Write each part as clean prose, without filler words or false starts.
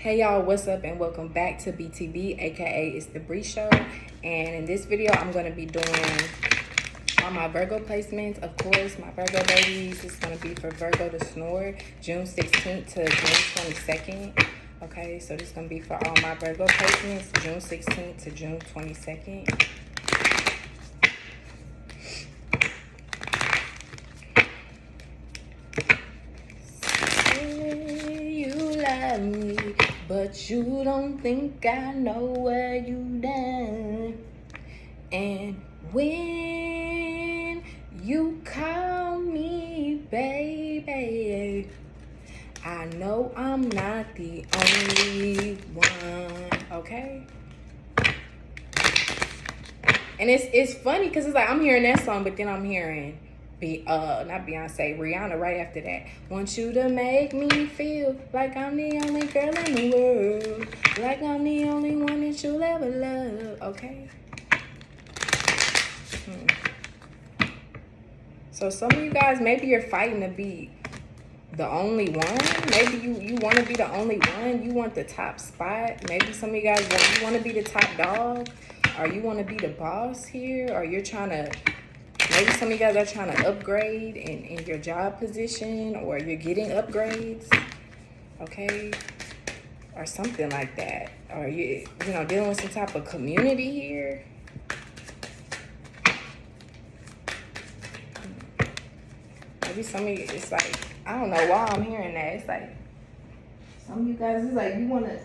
Hey y'all, what's up and welcome back to B.T.P, aka it's the Bree Show. And in this video, I'm going to be doing all my Virgo placements. Of course, my Virgo babies is going to be for Virgo to snore June 16th to June 22nd. Okay, so this is going to be for all my Virgo placements June 16th to June 22nd. Me, but you don't think I know where you done. And when you call me baby, I know I'm not the only one. Okay. And it's funny because it's like I'm hearing that song, but then I'm hearing not Beyonce, Rihanna right after that. Want you to make me feel like I'm the only girl in the world, like I'm the only one that you'll ever love. Okay. So some of you guys, maybe you're fighting to be the only one. Maybe you want to be the only one. You want the top spot. Maybe some of you guys want to be the top dog, or you want to be the boss here, or you're trying to. Maybe some of you guys are trying to upgrade in your job position, or you're getting upgrades, okay? Or something like that. Or you know, dealing with some type of community here. Maybe some of you, it's like, I don't know why I'm hearing that. It's like, some of you guys, it's like you want to,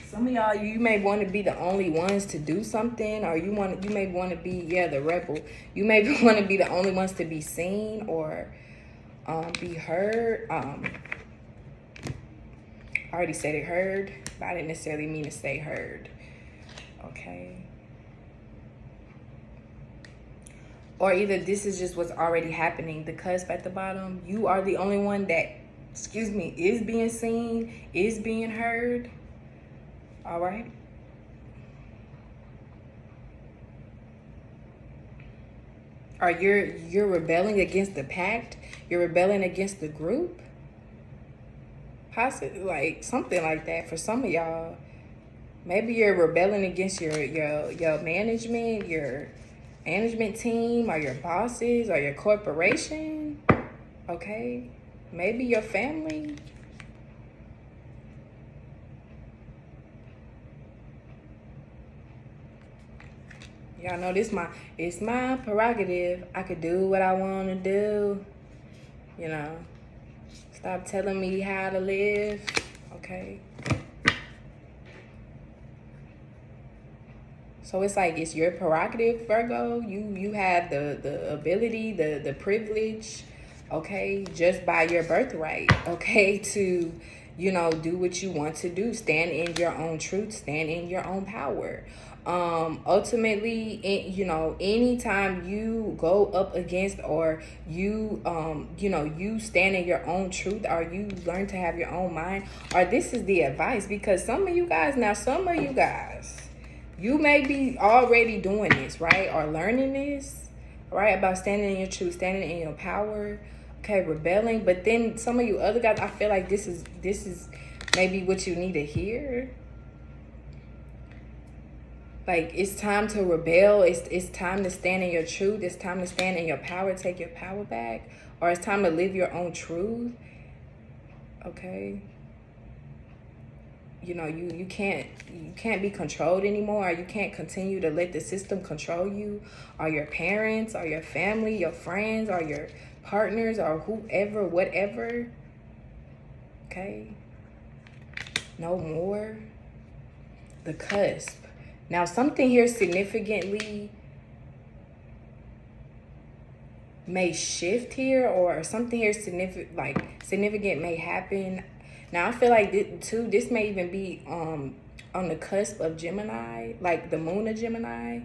some of y'all, you may want to be the only ones to do something, or you may want to be, the rebel. You may want to be the only ones to be seen or be heard. I already said it, heard, but I didn't necessarily mean to say heard. Okay. Or either this is just what's already happening. The cusp at the bottom, you are the only one that, is being seen, is being heard. All right. Or you're rebelling against the pact. You're rebelling against the group. Possibly, like something like that for some of y'all. Maybe you're rebelling against your management, your management team, or your bosses, or your corporation. Okay. Maybe your family. Y'all know it's my prerogative. I could do what I want to do. You know, stop telling me how to live. Okay. So it's like it's your prerogative, Virgo. You have the ability, the privilege, okay, just by your birthright, okay, to, do what you want to do. Stand in your own truth, stand in your own power. Ultimately, anytime you go up against, or you stand in your own truth, or you learn to have your own mind, or this is the advice, because some of you guys, you may be already doing this, right? Or learning this, right? About standing in your truth, standing in your power, okay, rebelling. But then some of you other guys, I feel like this is maybe what you need to hear. Like, it's time to rebel. It's time to stand in your truth. It's time to stand in your power, take your power back. Or it's time to live your own truth. Okay. You can't be controlled anymore, or you can't continue to let the system control you, or your parents, or your family, your friends, or your partners, or whoever, whatever. Okay. No more. The cusp. Now, something here significantly may shift here, or something here significant may happen. Now, I feel like this may even be on the cusp of Gemini, like the moon of Gemini,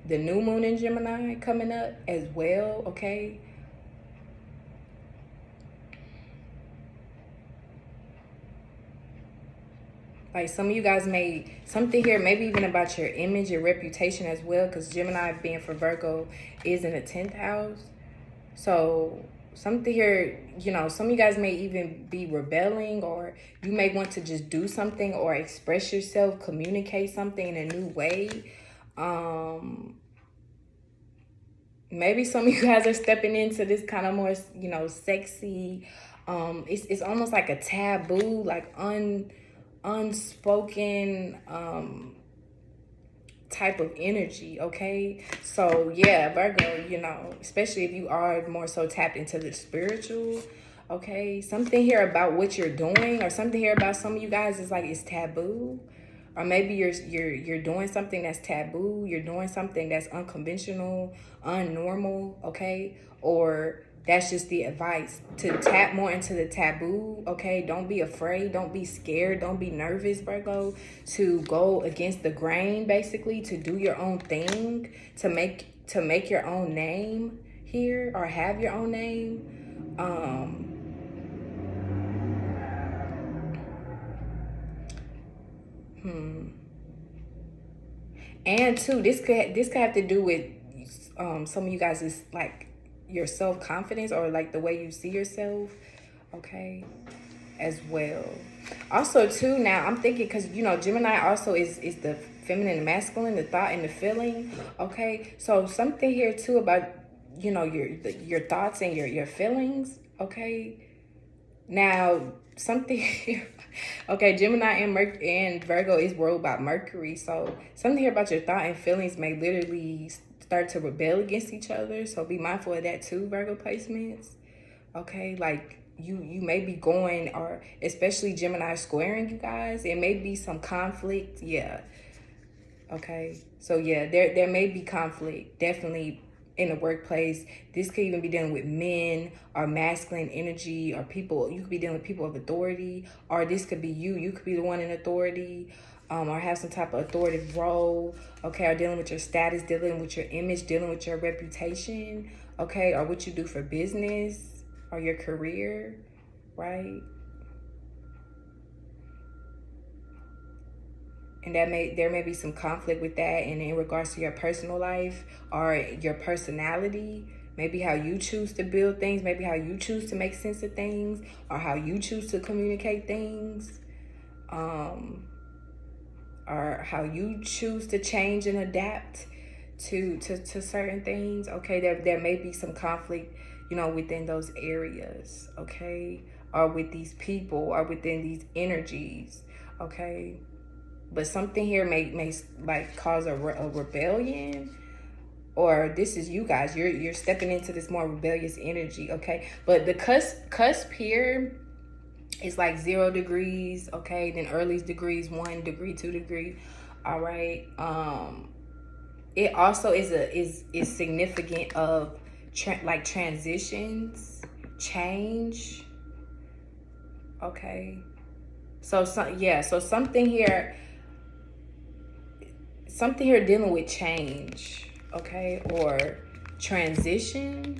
the new moon in Gemini coming up as well, okay? Like, some of you guys something here, maybe even about your image, your reputation as well, because Gemini being for Virgo is in the 10th house. So something here, you know, some of you guys may even be rebelling, or you may want to just do something or express yourself, communicate something in a new way. Maybe some of you guys are stepping into this kind of more, you know, sexy. It's almost like a taboo, like unspoken type of energy. Okay, so yeah, Virgo, you know, especially if you are more so tapped into the spiritual. Okay, something here about what you're doing, or something here about some of you guys is like it's taboo. Or maybe you're doing something that's taboo, you're doing something that's unconventional, unnormal, okay? Or that's just the advice to tap more into the taboo, okay? Don't be afraid, don't be scared, don't be nervous, Virgo, to go against the grain, basically, to do your own thing, to make your own name here, or have your own name. And too, this could have to do with some of you guys is like your self-confidence, or like the way you see yourself, okay, as well. Also too, now I'm thinking, because you know Gemini also is the feminine and masculine, the thought and the feeling, okay? So something here too about, you know, your thoughts and your feelings, okay? Now, something okay, Gemini and Virgo is ruled by Mercury. So something here about your thought and feelings may literally start to rebel against each other. So be mindful of that too, Virgo placements. Okay, like you may be going, or especially Gemini squaring you guys, it may be some conflict. Yeah. Okay, so yeah, there may be conflict, definitely, in the workplace. This could even be dealing with men or masculine energy, or people. You could be dealing with people of authority, or this could be you could be the one in authority, or have some type of authoritative role, okay, or dealing with your status, dealing with your image, dealing with your reputation, okay, or what you do for business or your career, right? And there may be some conflict with that, and in regards to your personal life or your personality, maybe how you choose to build things, maybe how you choose to make sense of things, or how you choose to communicate things, or how you choose to change and adapt to certain things. Okay, there may be some conflict, you know, within those areas, okay, or with these people, or within these energies, okay. But something here may like cause a rebellion, or this is you guys, you're stepping into this more rebellious energy, okay. But the cusp here is like 0 degrees, okay, then early degrees, 1 degree, 2 degree, all right. It also is significant of like transitions, change, okay. So something here dealing with change, okay, or transition.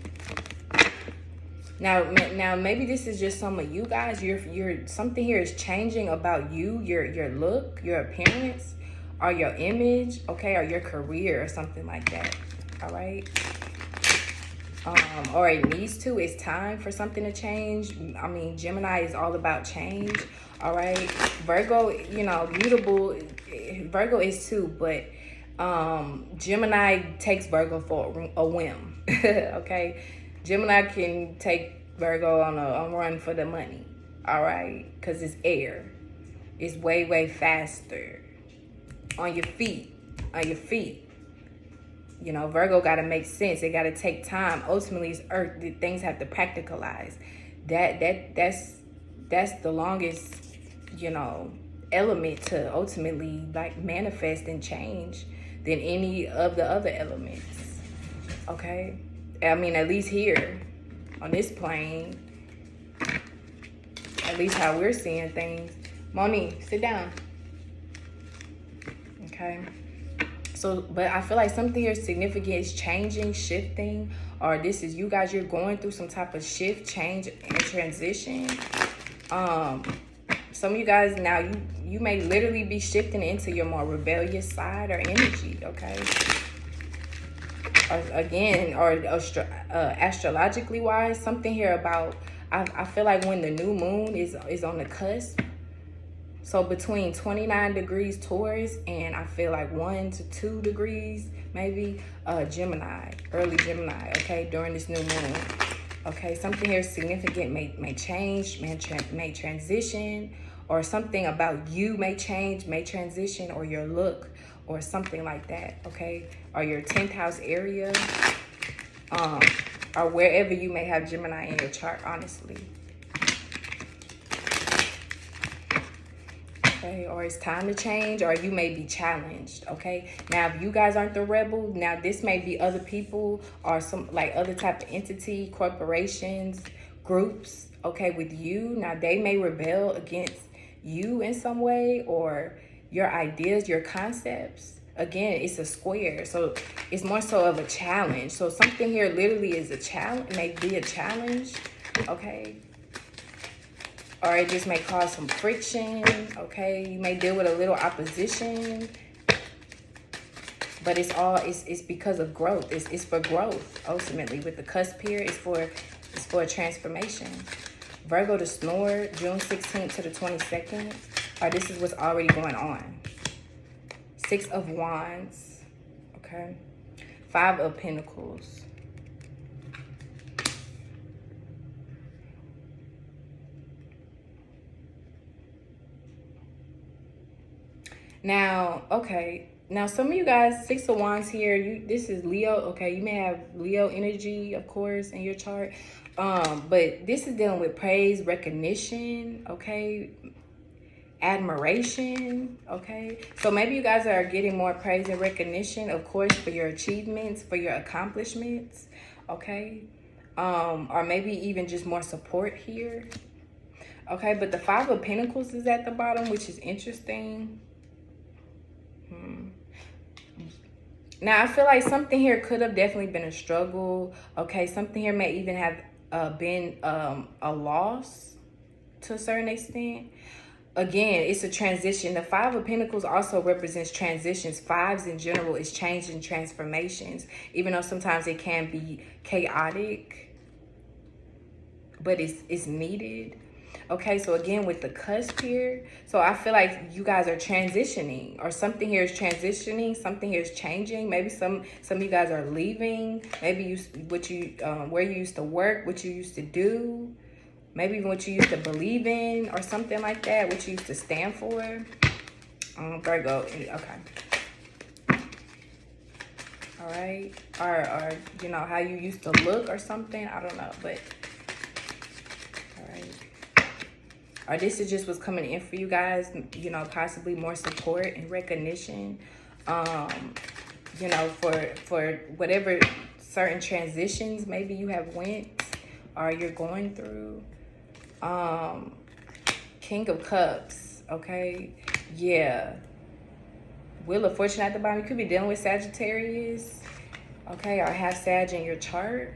Now maybe this is just some of you guys, you're something here is changing about you, your look, your appearance, or your image, okay, or your career, or something like that, all right. Or it needs to, it's time for something to change. I mean, Gemini is all about change, all right. Virgo, you know, mutable. Virgo is too, but Gemini takes Virgo for a whim. Okay, Gemini can take Virgo on a run for the money, all right, because it's air. It's way faster. On your feet, you know, Virgo got to make sense. It got to take time. Ultimately, it's earth. Things have to practicalize. That's the longest, you know, element to ultimately like manifest and change than any of the other elements, okay. I mean, at least here on this plane, at least how we're seeing things. Moni, sit down, okay. So, but I feel like something here significant is changing, shifting, or this is you guys, you're going through some type of shift, change, and transition. Some of you guys now, you may literally be shifting into your more rebellious side or energy, okay? again, or astrologically wise, something here about, I feel like when the new moon is on the cusp, so between 29 degrees Taurus and I feel like 1 to 2 degrees maybe Gemini, early Gemini, okay, during this new moon. Okay, something here significant may change, may transition, or something about you may change, may transition, or your look, or something like that, okay? Or your 10th house area, or wherever you may have Gemini in your chart, honestly. Okay, or it's time to change, or you may be challenged, okay? Now, if you guys aren't the rebel, now this may be other people or some like other type of entity, corporations, groups, okay, with you. Now, they may rebel against you in some way, or your ideas, your concepts. Again, it's a square, so it's more so of a challenge. So something here literally is a challenge, may be a challenge, okay? Or it just may cause some friction, okay? You may deal with a little opposition, but it's because of growth. It's for growth, ultimately. With the cusp here, it's for a transformation. Virgo to snore, June 16th to the 22nd. Or this is what's already going on. 6 of Wands, okay? 5 of Pentacles. Now, okay. Now, some of you guys, 6 of Wands here, this is Leo, okay? You may have Leo energy, of course, in your chart. But this is dealing with praise, recognition, okay? Admiration, okay? So maybe you guys are getting more praise and recognition, of course, for your achievements, for your accomplishments, okay? Or maybe even just more support here. Okay, but the 5 of Pentacles is at the bottom, which is interesting. Now, I feel like something here could have definitely been a struggle. Okay, something here may even have been a loss to a certain extent. Again, it's a transition. The 5 of Pentacles also represents transitions. 5s in general is change and transformations, even though sometimes it can be chaotic, but it's needed. Okay, so again, with the cusp here, so I feel like you guys are transitioning, or something here is transitioning, something here is changing. Maybe some of you guys are leaving. Maybe where you used to work, what you used to do, maybe even what you used to believe in, or something like that, what you used to stand for. Virgo, okay. All right, or you know how you used to look or something. I don't know, but all right. Or this is just what's coming in for you guys, you know, possibly more support and recognition, you know, for whatever certain transitions maybe you have went or you're going through. King of Cups, okay? Yeah. Wheel of Fortune at the bottom. You could be dealing with Sagittarius, okay? Or have Sag in your chart.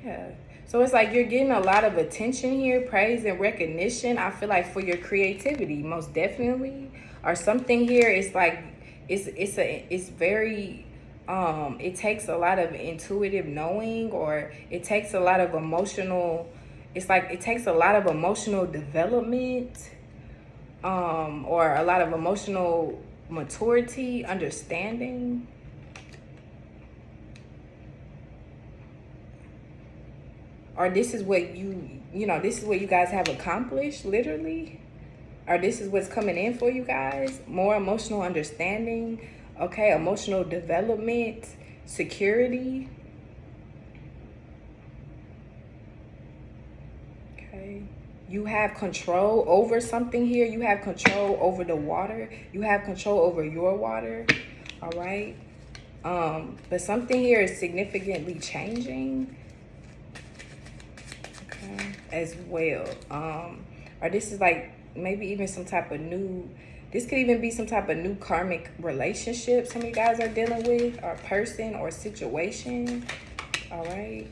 Yeah. So it's like you're getting a lot of attention here, praise and recognition. I feel like for your creativity, most definitely. Or something here, it's like it's very it takes a lot of intuitive knowing, or it takes a lot of emotional, it's like it takes a lot of emotional development, or a lot of emotional maturity, understanding. Or this is what you know, this is what you guys have accomplished, literally. Or this is what's coming in for you guys. More emotional understanding, okay? Emotional development, security. Okay. You have control over something here. You have control over the water. You have control over your water, all right? But something here is significantly changing. As well, or this is like maybe even some type of new, this could even be some type of new karmic relationship some of you guys are dealing with, or person or situation. All right.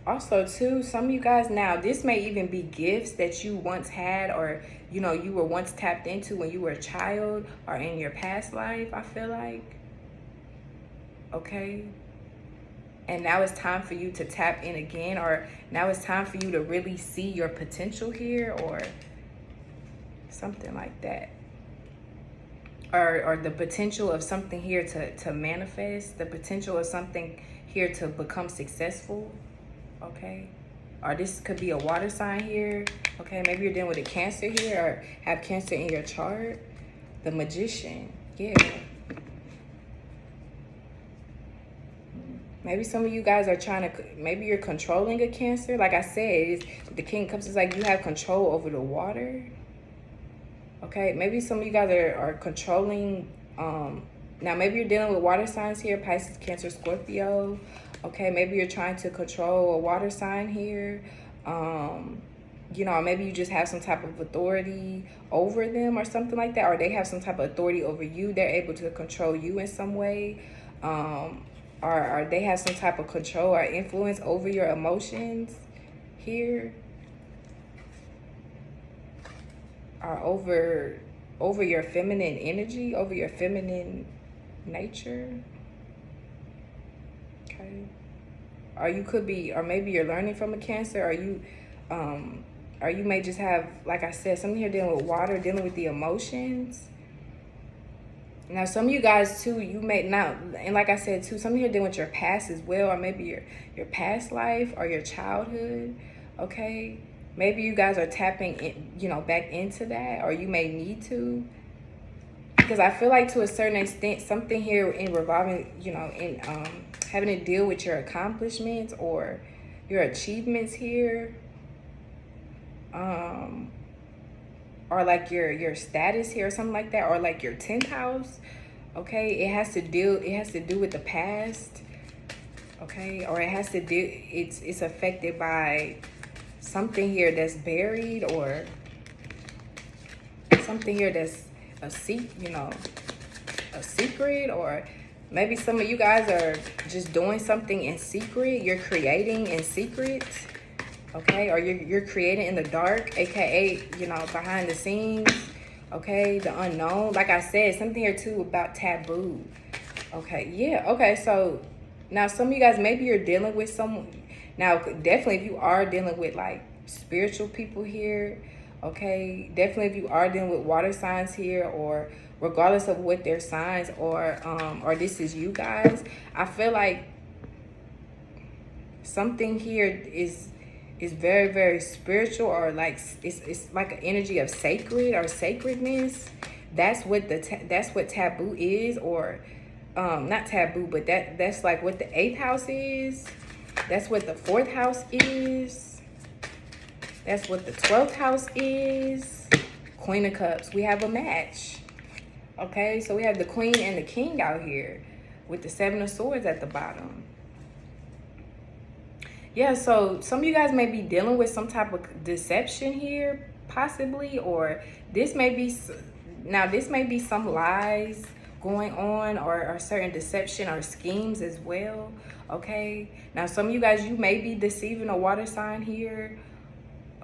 Also, too, some of you guys now, this may even be gifts that you once had, or you know, you were once tapped into when you were a child or in your past life, I feel like. Okay. And now it's time for you to tap in again, or now it's time for you to really see your potential here, or something like that. Or the potential of something here to manifest, the potential of something here to become successful. Okay. Or this could be a water sign here. Okay, maybe you're dealing with a Cancer here, or have Cancer in your chart. The Magician. Yeah. Maybe some of you guys are trying to, maybe you're controlling a Cancer. Like I said, the King of Cups is like you have control over the water. Okay, maybe some of you guys are controlling, now maybe you're dealing with water signs here, Pisces, Cancer, Scorpio. Okay, maybe you're trying to control a water sign here. You know, maybe you just have some type of authority over them or something like that, or they have some type of authority over you. They're able to control you in some way. Or they have some type of control or influence over your emotions here. Or over your feminine energy, over your feminine nature. Okay. Or you could be, or maybe you're learning from a Cancer, or you may just have, like I said, something here dealing with water, dealing with the emotions. Now, some of you guys too, you may not, and like I said too, some of you are dealing with your past as well, or maybe your past life or your childhood. Okay. Maybe you guys are tapping in, you know, back into that, or you may need to. Because I feel like to a certain extent, something here in revolving, you know, in having to deal with your accomplishments or your achievements here. Or like your status here or something like that, or like your 10th house. Okay, it has to do with the past. Okay, or it has to do, it's affected by something here that's buried, or something here that's a secret, or maybe some of you guys are just doing something in secret. You're creating in secret. Okay, or you're creating in the dark, aka, you know, behind the scenes. Okay, the unknown. Like I said, something here too about taboo. Okay, yeah. Okay, so now some of you guys, maybe you're dealing with someone. Now, definitely if you are dealing with like spiritual people here, okay, definitely if you are dealing with water signs here, or regardless of what their signs, or this is you guys, I feel like something here is very, very spiritual, or like it's like an energy of sacred or sacredness. That's what that's what taboo is, or not taboo, but that's like what the 8th house is. That's what the 4th house is. That's what the 12th house is. Queen of Cups. We have a match. Okay, so we have the Queen and the King out here with the 7 of Swords at the bottom. Yeah, so some of you guys may be dealing with some type of deception here, possibly, or this may be some lies going on, or certain deception or schemes as well. Okay, now some of you guys, you may be deceiving a water sign here.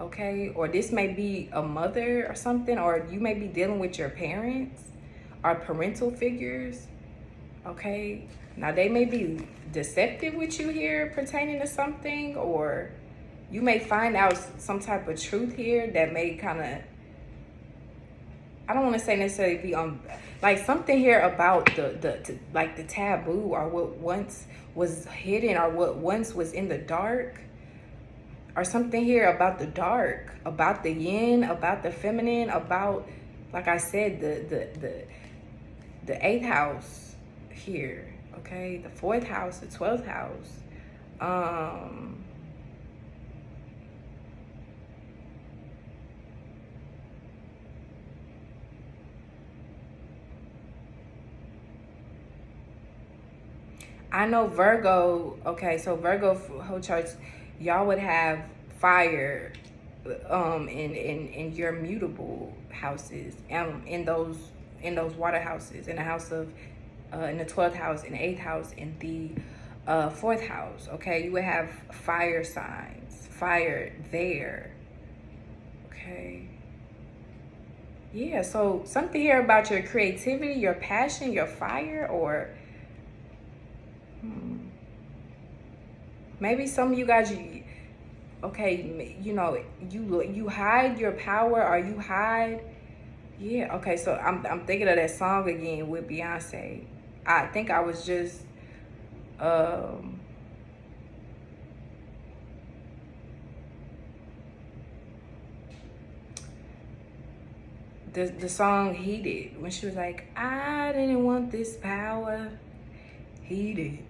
Okay, or this may be a mother or something, or you may be dealing with your parents or parental figures. Okay, now they may be deceptive with you here pertaining to something, or you may find out some type of truth here that may kind of, I don't want to say necessarily be like something here about like the taboo, or what once was hidden, or what once was in the dark, or something here about the dark, about the yin, about the feminine, about, like I said, the 8th house here. Okay, the 4th house, the 12th house. I know Virgo. Okay, so Virgo whole charts, y'all would have fire in your mutable houses, in those water houses, in the house of in the 12th house, in the 8th house, in the fourth house, okay? You would have fire signs, fire there, okay? Yeah, so something here about your creativity, your passion, your fire, or maybe some of you guys, okay, you know, you hide your power, or you hide, yeah, okay, so I'm thinking of that song again with Beyonce. I think I was just, um, the song Heated, when she was like, I didn't want this power, heated.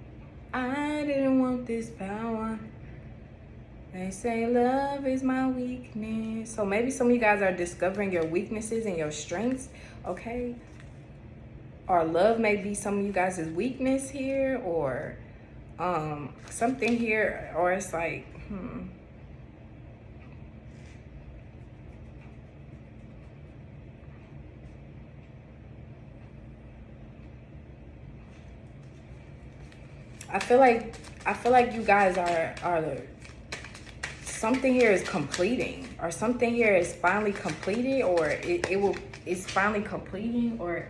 I didn't want this power. They say love is my weakness. So maybe some of you guys are discovering your weaknesses and your strengths, okay? Or love may be some of you guys' weakness here, or something here, or it's like, I feel like you guys are something here is completing, or something here is finally completed, or it's finally completing, or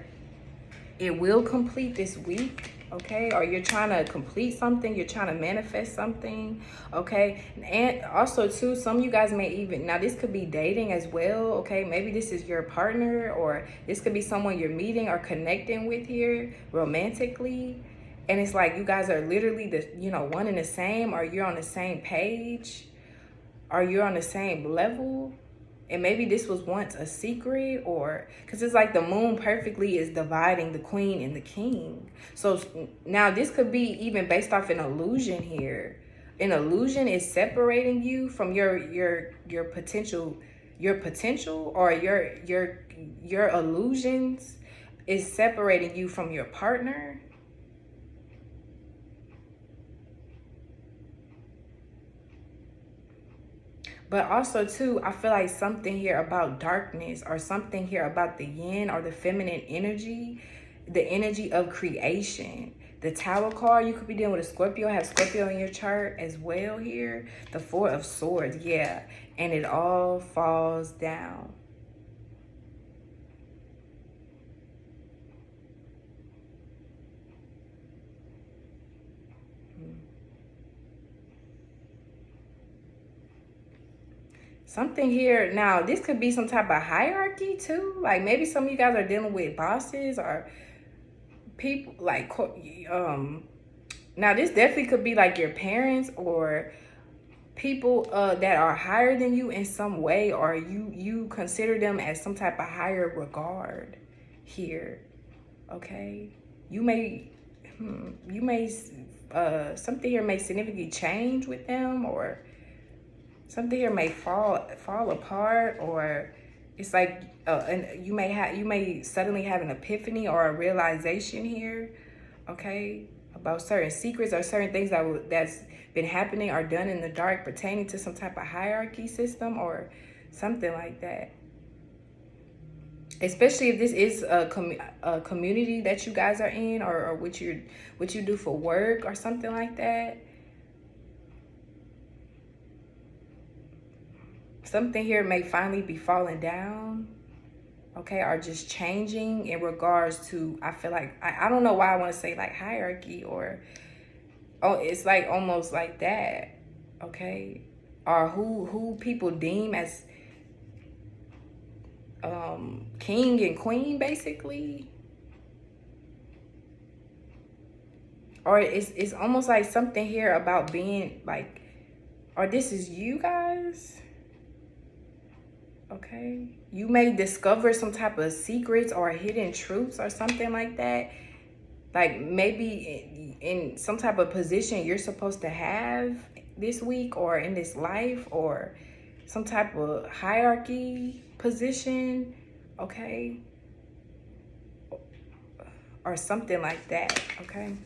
it will complete this week, okay? Or you're trying to complete something, you're trying to manifest something, okay? And also too, some of you guys may even, now this could be dating as well, okay? Maybe this is your partner, or this could be someone you're meeting or connecting with here romantically. And it's like you guys are literally one and the same, or you're on the same page, or you're on the same level. And maybe this was once a secret, or because it's like the moon perfectly is dividing the queen and the king. So now this could be even based off an illusion here. An illusion is separating you from your potential, or your illusions is separating you from your partner. But also too, I feel like something here about darkness, or something here about the yin, or the feminine energy, the energy of creation. The Tower card, you could be dealing with a Scorpio, have Scorpio in your chart as well here. The Four of Swords, yeah. And it all falls down. Something here, now this could be some type of hierarchy too. Like maybe some of you guys are dealing with bosses, or people like, now this definitely could be like your parents, or people that are higher than you in some way, or you consider them as some type of higher regard here, okay? You may something here may significantly change with them, or something here may fall apart, or it's like and you may suddenly have an epiphany or a realization here, okay, about certain secrets or certain things that's been happening or done in the dark pertaining to some type of hierarchy system, or something like that. Especially if this is a community that you guys are in, or what you do for work or something like that. Something here may finally be falling down, okay, or just changing in regards to, I feel like, I don't know why I want to say like hierarchy, or, oh, it's like almost like that, okay? Or who people deem as king and queen, basically. Or it's almost like something here about being like, or this is you guys. Okay, you may discover some type of secrets or hidden truths or something like that. Like maybe in some type of position you're supposed to have this week, or in this life, or some type of hierarchy position, okay? Or something like that, okay?